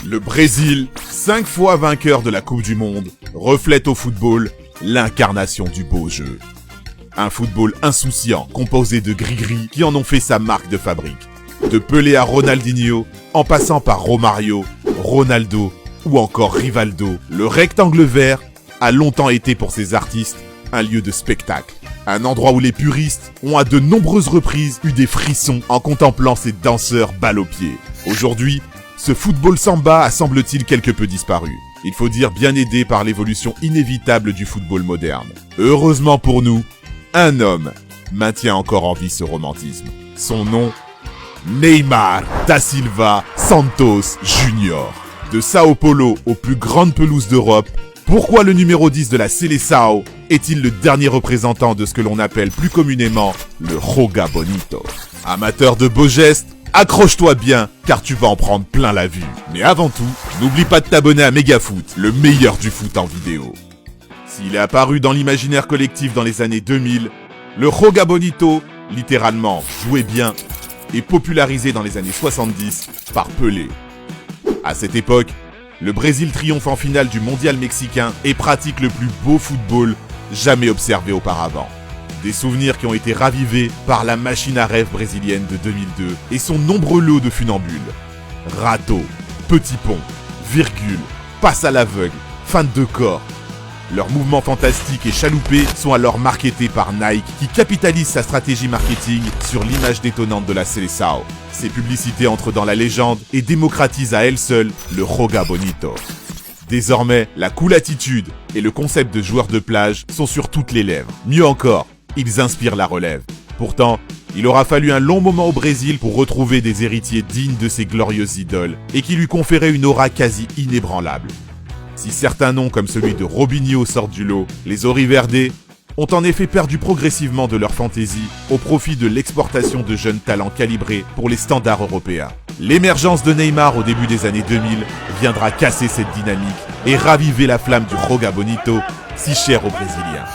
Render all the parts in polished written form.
Le Brésil, 5 fois vainqueur de la Coupe du Monde, reflète au football l'incarnation du beau jeu. Un football insouciant, composé de gris-gris qui en ont fait sa marque de fabrique. De Pelé à Ronaldinho, en passant par Romario, Ronaldo ou encore Rivaldo, le rectangle vert a longtemps été pour ces artistes un lieu de spectacle. Un endroit où les puristes ont à de nombreuses reprises eu des frissons en contemplant ces danseurs balle aux pieds. Aujourd'hui, ce football samba a semble-t-il quelque peu disparu. Il faut dire bien aidé par l'évolution inévitable du football moderne. Heureusement pour nous, un homme maintient encore en vie ce romantisme. Son nom, Neymar da Silva Santos Junior. De Sao Paulo aux plus grandes pelouses d'Europe, pourquoi le numéro 10 de la Seleção est-il le dernier représentant de ce que l'on appelle plus communément le Joga Bonito? Amateur de beaux gestes, accroche-toi bien, car tu vas en prendre plein la vue. Mais avant tout, n'oublie pas de t'abonner à Megafoot, le meilleur du foot en vidéo. S'il est apparu dans l'imaginaire collectif dans les années 2000, le Joga Bonito, littéralement « jouer bien », est popularisé dans les années 70 par Pelé. À cette époque, le Brésil triomphe en finale du mondial mexicain et pratique le plus beau football jamais observé auparavant. Des souvenirs qui ont été ravivés par la machine à rêve brésilienne de 2002 et son nombreux lot de funambules. Rateau, petit pont, virgule, passe à l'aveugle, feinte de corps. Leurs mouvements fantastiques et chaloupés sont alors marketés par Nike qui capitalise sa stratégie marketing sur l'image détonnante de la Seleção. Ces publicités entrent dans la légende et démocratisent à elles seules le Joga Bonito. Désormais, la cool attitude et le concept de joueur de plage sont sur toutes les lèvres. Mieux encore, ils inspirent la relève. Pourtant, il aura fallu un long moment au Brésil pour retrouver des héritiers dignes de ces glorieuses idoles et qui lui conféraient une aura quasi inébranlable. Si certains noms comme celui de Robinho sortent du lot, les Auriverde ont en effet perdu progressivement de leur fantaisie au profit de l'exportation de jeunes talents calibrés pour les standards européens. L'émergence de Neymar au début des années 2000 viendra casser cette dynamique et raviver la flamme du Joga Bonito, si cher aux Brésiliens.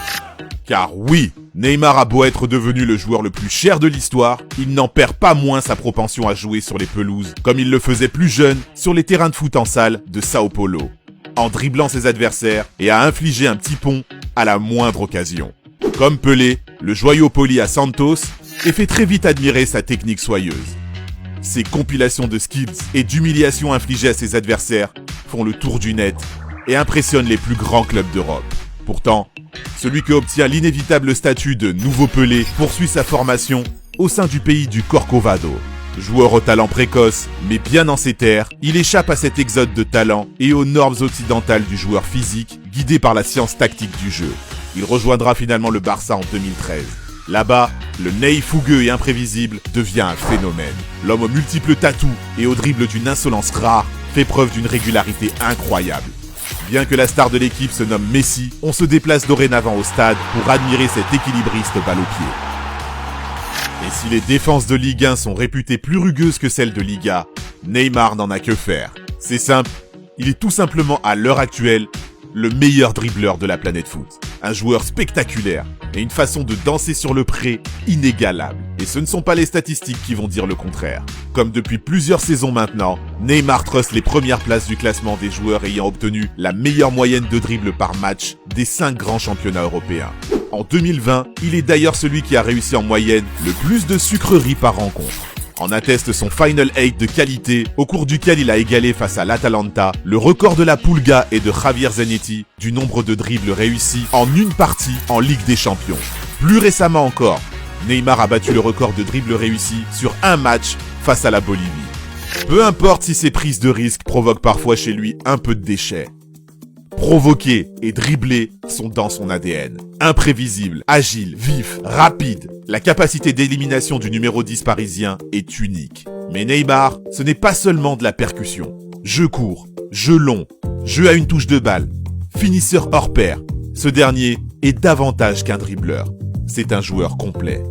Car oui, Neymar a beau être devenu le joueur le plus cher de l'histoire, il n'en perd pas moins sa propension à jouer sur les pelouses, comme il le faisait plus jeune sur les terrains de foot en salle de Sao Paulo, en dribblant ses adversaires et à infliger un petit pont à la moindre occasion. Comme Pelé, le joyau poli à Santos est fait très vite admirer sa technique soyeuse. Ses compilations de skills et d'humiliations infligées à ses adversaires font le tour du net et impressionnent les plus grands clubs d'Europe. Pourtant, celui qui obtient l'inévitable statut de nouveau Pelé poursuit sa formation au sein du pays du Corcovado. Joueur au talent précoce, mais bien en ses terres, il échappe à cet exode de talent et aux normes occidentales du joueur physique, guidé par la science tactique du jeu. Il rejoindra finalement le Barça en 2013. Là-bas, le Ney fougueux et imprévisible devient un phénomène. L'homme aux multiples tatous et au dribble d'une insolence rare fait preuve d'une régularité incroyable. Bien que la star de l'équipe se nomme Messi, on se déplace dorénavant au stade pour admirer cet équilibriste balle au pied. Et si les défenses de Ligue 1 sont réputées plus rugueuses que celles de Liga, Neymar n'en a que faire. C'est simple, il est tout simplement à l'heure actuelle le meilleur dribbleur de la planète foot. Un joueur spectaculaire et une façon de danser sur le pré inégalable. Et ce ne sont pas les statistiques qui vont dire le contraire. Comme depuis plusieurs saisons maintenant, Neymar truste les premières places du classement des joueurs ayant obtenu la meilleure moyenne de dribble par match des 5 grands championnats européens. En 2020, il est d'ailleurs celui qui a réussi en moyenne le plus de sucreries par rencontre. En atteste son Final 8 de qualité, au cours duquel il a égalé face à l'Atalanta le record de la Pulga et de Javier Zanetti du nombre de dribbles réussis en une partie en Ligue des Champions. Plus récemment encore, Neymar a battu le record de dribbles réussis sur un match face à la Bolivie. Peu importe si ces prises de risque provoquent parfois chez lui un peu de déchets. Provoquer et dribbler sont dans son ADN. Imprévisible, agile, vif, rapide, la capacité d'élimination du numéro 10 parisien est unique. Mais Neymar, ce n'est pas seulement de la percussion. Jeu court, jeu long, jeu à une touche de balle, finisseur hors pair. Ce dernier est davantage qu'un dribbleur. C'est un joueur complet.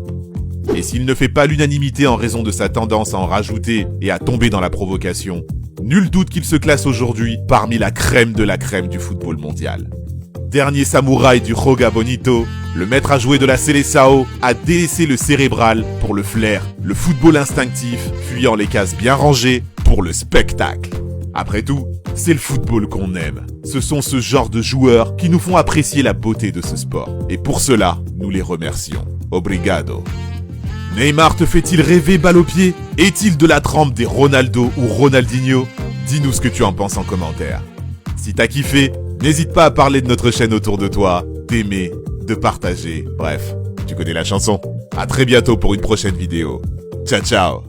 Et s'il ne fait pas l'unanimité en raison de sa tendance à en rajouter et à tomber dans la provocation, nul doute qu'il se classe aujourd'hui parmi la crème de la crème du football mondial. Dernier samouraï du Joga Bonito, le maître à jouer de la Seleção a délaissé le cérébral pour le flair, le football instinctif, fuyant les cases bien rangées pour le spectacle. Après tout, c'est le football qu'on aime. Ce sont ce genre de joueurs qui nous font apprécier la beauté de ce sport. Et pour cela, nous les remercions. Obrigado. Neymar te fait-il rêver balle au pied? Est-il de la trempe des Ronaldo ou Ronaldinho? Dis-nous ce que tu en penses en commentaire. Si t'as kiffé, n'hésite pas à parler de notre chaîne autour de toi, d'aimer, de partager, bref, tu connais la chanson. À très bientôt pour une prochaine vidéo. Ciao ciao.